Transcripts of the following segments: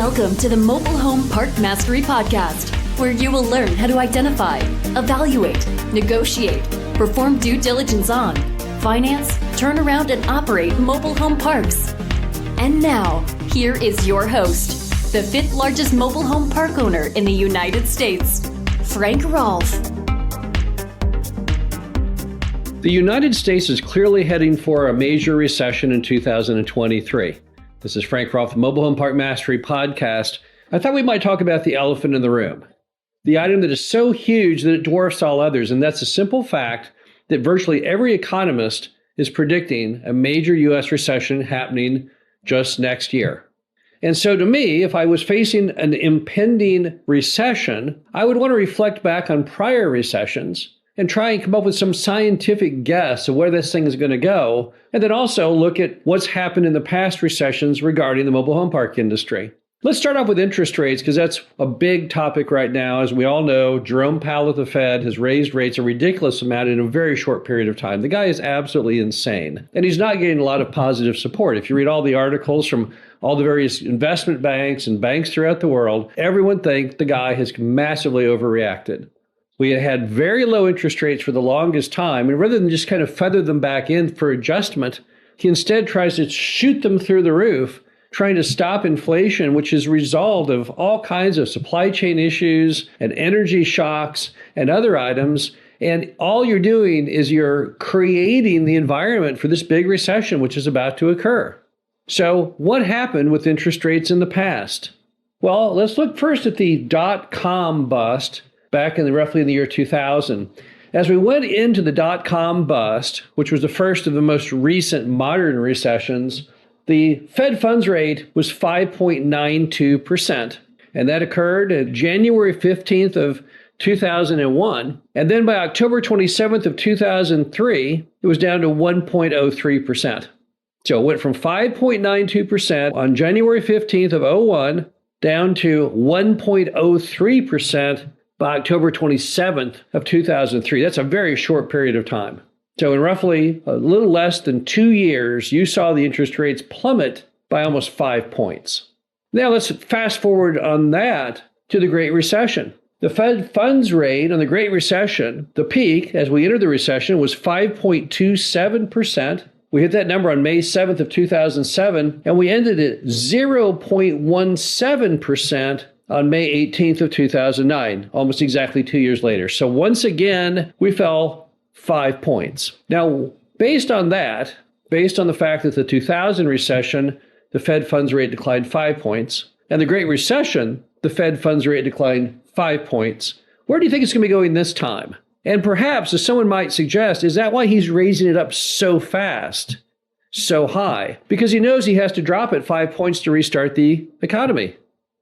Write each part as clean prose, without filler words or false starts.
Welcome to the Mobile Home Park Mastery Podcast, where you will learn how to identify, evaluate, negotiate, perform due diligence on, finance, turn around, and operate mobile home parks. And now, here is your host, the fifth largest mobile home park owner in the United States, Frank Rolfe. The United States is clearly heading for a major recession in 2023. This is Frank Rolfe, Mobile Home Park Mastery Podcast. I thought we might talk about the elephant in the room, the item that is so huge that it dwarfs all others, and that's the simple fact that virtually every economist is predicting a major U.S. recession happening just next year. And so to me, if I was facing an impending recession, I would want to reflect back on prior recessions and try and come up with some scientific guess of where this thing is going to go, and then also look at what's happened in the past recessions regarding the mobile home park industry. Let's start off with interest rates, because that's a big topic right now. As we all know, Jerome Powell at the Fed has raised rates a ridiculous amount in a very short period of time. The guy is absolutely insane, and he's not getting a lot of positive support. If you read all the articles from all the various investment banks and banks throughout the world, everyone thinks the guy has massively overreacted. We had very low interest rates for the longest time, and rather than just kind of feather them back in for adjustment, he instead tries to shoot them through the roof, trying to stop inflation, which is a result of all kinds of supply chain issues and energy shocks and other items. And all you're doing is you're creating the environment for this big recession, which is about to occur. So what happened with interest rates in the past? Well, let's look first at the dot-com bust back in roughly in the year 2000. As we went into the dot-com bust, which was the first of the most recent modern recessions, the Fed funds rate was 5.92%. And that occurred at January 15th of 2001. And then by October 27th of 2003, it was down to 1.03%. So it went from 5.92% on January 15th of 01 down to 1.03% by October 27th of 2003. That's a very short period of time. So in roughly a little less than 2 years, you saw the interest rates plummet by almost 5 points. Now let's fast forward on that to the Great Recession. The Fed funds rate on the Great Recession, the peak as we entered the recession, was 5.27%. We hit that number on May 7th of 2007, and we ended at 0.17% on May 18th of 2009, almost exactly 2 years later. So once again, we fell 5 points. Now, based on that, based on the fact that the 2000 recession, the Fed funds rate declined 5 points, and the Great Recession, the Fed funds rate declined 5 points, where do you think it's going to be going this time? And perhaps, as someone might suggest, is that why he's raising it up so fast, so high? Because he knows he has to drop it 5 points to restart the economy.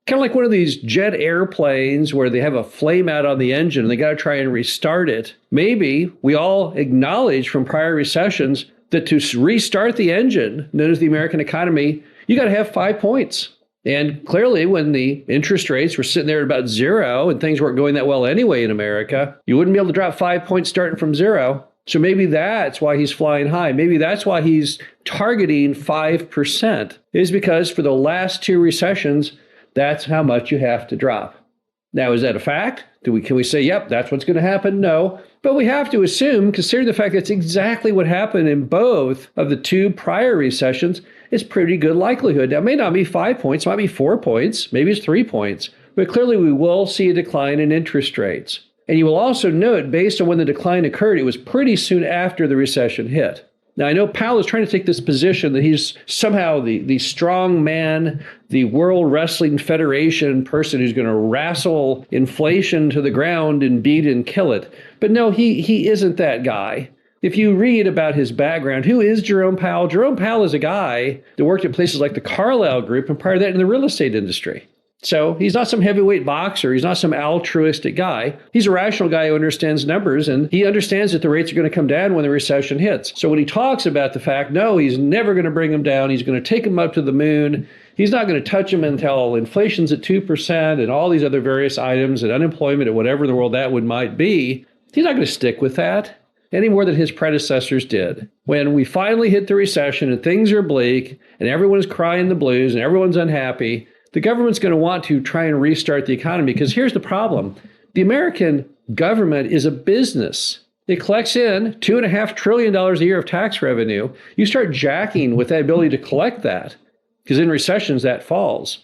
Kind of like one of these jet airplanes where they have a flame out on the engine and they got to try and restart it. Maybe we all acknowledge from prior recessions that to restart the engine, known as the American economy, you got to have 5 points. And clearly, when the interest rates were sitting there at about zero and things weren't going that well anyway in America, you wouldn't be able to drop 5 points starting from zero. So maybe that's why he's flying high. Maybe that's why he's targeting 5%, is because for the last two recessions, that's how much you have to drop. Now, is that a fact? Can we say, yep, that's what's going to happen? No. But we have to assume, considering the fact that's exactly what happened in both of the two prior recessions, it's pretty good likelihood. Now, it may not be 5 points, it might be 4 points, maybe it's 3 points. But clearly, we will see a decline in interest rates. And you will also note, based on when the decline occurred, it was pretty soon after the recession hit. Now, I know Powell is trying to take this position that he's somehow the strong man, the World Wrestling Federation person who's going to wrestle inflation to the ground and beat and kill it. But no, he isn't that guy. If you read about his background, who is Jerome Powell? Jerome Powell is a guy that worked at places like the Carlyle Group and prior to that in the real estate industry. So he's not some heavyweight boxer. He's not some altruistic guy. He's a rational guy who understands numbers, and he understands that the rates are going to come down when the recession hits. So when he talks about the fact, no, he's never going to bring them down. He's going to take them up to the moon. He's not going to touch them until inflation's at 2% and all these other various items and unemployment at whatever in the world that might be. He's not going to stick with that any more than his predecessors did. When we finally hit the recession and things are bleak and everyone's crying the blues and everyone's unhappy, the government's going to want to try and restart the economy, because here's the problem. The American government is a business. It collects in $2.5 trillion a year of tax revenue. You start jacking with that ability to collect that, because in recessions that falls.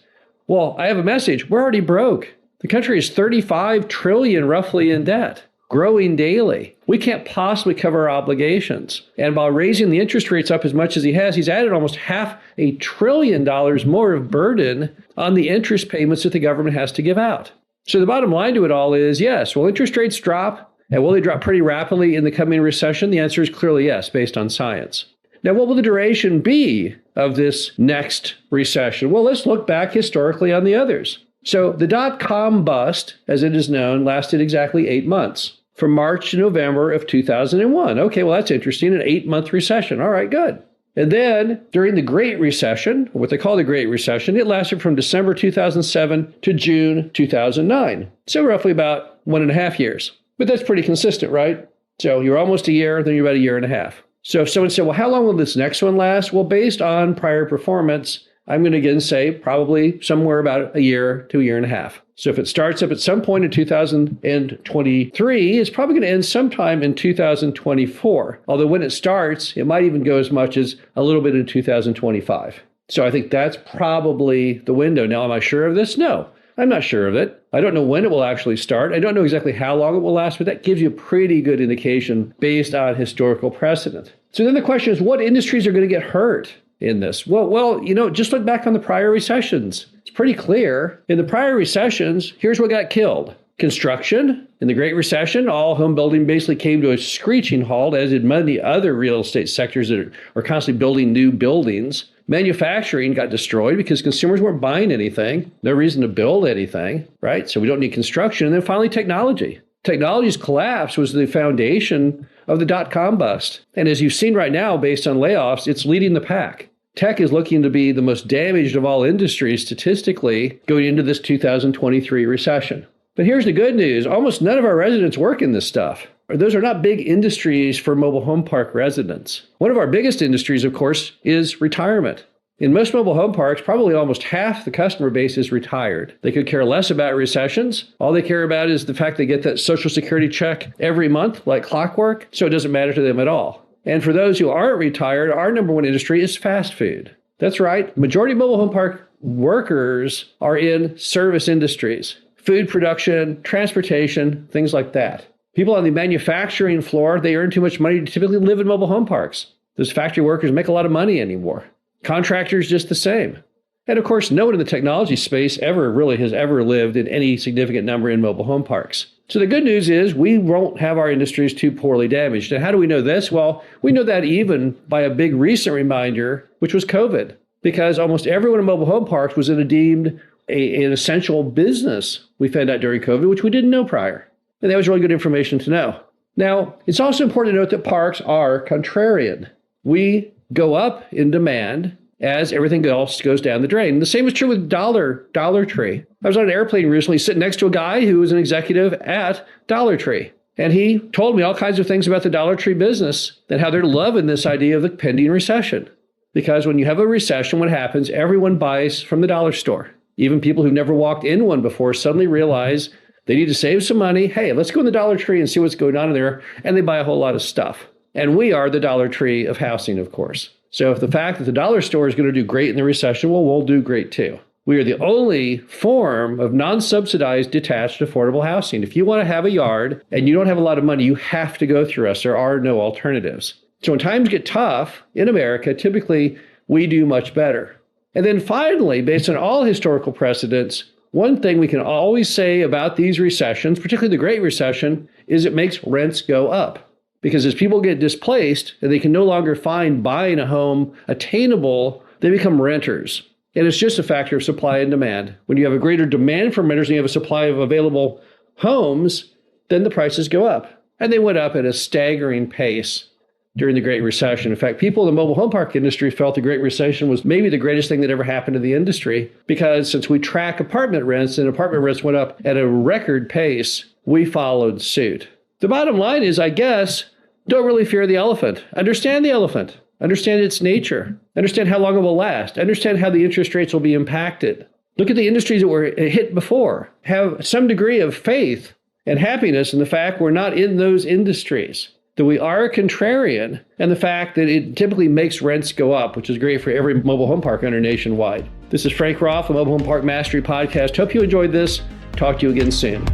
Well, I have a message. We're already broke. The country is 35 trillion roughly in debt, growing daily. We can't possibly cover our obligations. And by raising the interest rates up as much as he has, he's added almost $500 billion more of burden on the interest payments that the government has to give out. So the bottom line to it all is, yes, will interest rates drop? And will they drop pretty rapidly in the coming recession? The answer is clearly yes, based on science. Now, what will the duration be of this next recession? Well, let's look back historically on the others. So the dot-com bust, as it is known, lasted exactly 8 months, from March to November of 2001. Okay, well, that's interesting, an 8-month recession. All right, good. And then during the Great Recession, what they call the Great Recession, it lasted from December 2007 to June 2009. So roughly about 1.5 years. But that's pretty consistent, right? So you're almost a year, then you're about 1.5 years. So if someone said, well, how long will this next one last? Well, based on prior performance, I'm going to again say probably somewhere about 1 year to 1.5 years. So if it starts up at some point in 2023, it's probably going to end sometime in 2024. Although when it starts, it might even go as much as a little bit in 2025. So I think that's probably the window. Now, am I sure of this? No, I'm not sure of it. I don't know when it will actually start. I don't know exactly how long it will last, but that gives you a pretty good indication based on historical precedent. So then the question is, what industries are going to get hurt in this? Well, just look back on the prior recessions. It's pretty clear. In the prior recessions, here's what got killed. Construction. In the Great Recession, all home building basically came to a screeching halt, as did many other real estate sectors that are constantly building new buildings. Manufacturing got destroyed because consumers weren't buying anything. No reason to build anything, right? So we don't need construction. And then finally, technology. Technology's collapse was the foundation of the dot-com bust. And as you've seen right now, based on layoffs, it's leading the pack. Tech is looking to be the most damaged of all industries statistically going into this 2023 recession. But here's the good news. Almost none of our residents work in this stuff. Those are not big industries for mobile home park residents. One of our biggest industries, of course, is retirement. In most mobile home parks, probably almost half the customer base is retired. They could care less about recessions. All they care about is the fact they get that Social Security check every month, like clockwork, so it doesn't matter to them at all. And for those who aren't retired, our number one industry is fast food. That's right. Majority of mobile home park workers are in service industries, food production, transportation, things like that. People on the manufacturing floor, they earn too much money to typically live in mobile home parks. Those factory workers make a lot of money anymore. Contractors, just the same. And of course, no one in the technology space has ever lived in any significant number in mobile home parks. So the good news is we won't have our industries too poorly damaged. And how do we know this? Well, we know that even by a big recent reminder, which was COVID, because almost everyone in mobile home parks was deemed an essential business. We found out during COVID, which we didn't know prior. And that was really good information to know. Now, it's also important to note that parks are contrarian. We go up in demand as everything else goes down the drain. The same is true with Dollar Tree. I was on an airplane recently sitting next to a guy who was an executive at Dollar Tree. And he told me all kinds of things about the Dollar Tree business and how they're loving this idea of the pending recession. Because when you have a recession, what happens? Everyone buys from the dollar store. Even people who've never walked in one before suddenly realize they need to save some money. Hey, let's go in the Dollar Tree and see what's going on in there. And they buy a whole lot of stuff. And we are the Dollar Tree of housing, of course. So if the fact that the dollar store is going to do great in the recession, well, we'll do great too. We are the only form of non-subsidized detached affordable housing. If you want to have a yard and you don't have a lot of money, you have to go through us. There are no alternatives. So when times get tough in America, typically we do much better. And then finally, based on all historical precedents, one thing we can always say about these recessions, particularly the Great Recession, is it makes rents go up. Because as people get displaced and they can no longer find buying a home attainable, they become renters. And it's just a factor of supply and demand. When you have a greater demand for renters and you have a supply of available homes, then the prices go up. And they went up at a staggering pace during the Great Recession. In fact, people in the mobile home park industry felt the Great Recession was maybe the greatest thing that ever happened to the industry, because since we track apartment rents and apartment rents went up at a record pace, we followed suit. The bottom line is, I guess, don't really fear the elephant. Understand the elephant. Understand its nature. Understand how long it will last. Understand how the interest rates will be impacted. Look at the industries that were hit before. Have some degree of faith and happiness in the fact we're not in those industries, that we are contrarian, and the fact that it typically makes rents go up, which is great for every mobile home park owner nationwide. This is Frank Roth, the Mobile Home Park Mastery Podcast. Hope you enjoyed this. Talk to you again soon.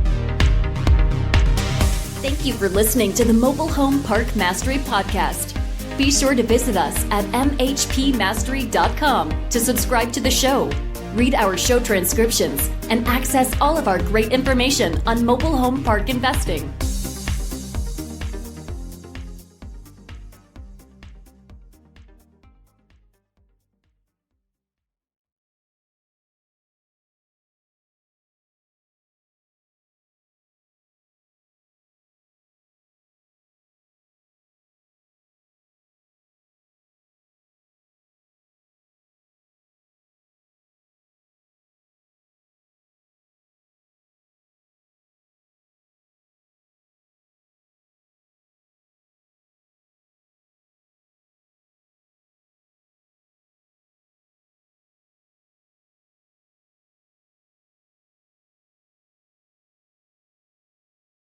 Thank you for listening to the Mobile Home Park Mastery Podcast. Be sure to visit us at mhpmastery.com to subscribe to the show, read our show transcriptions, and access all of our great information on mobile home park investing.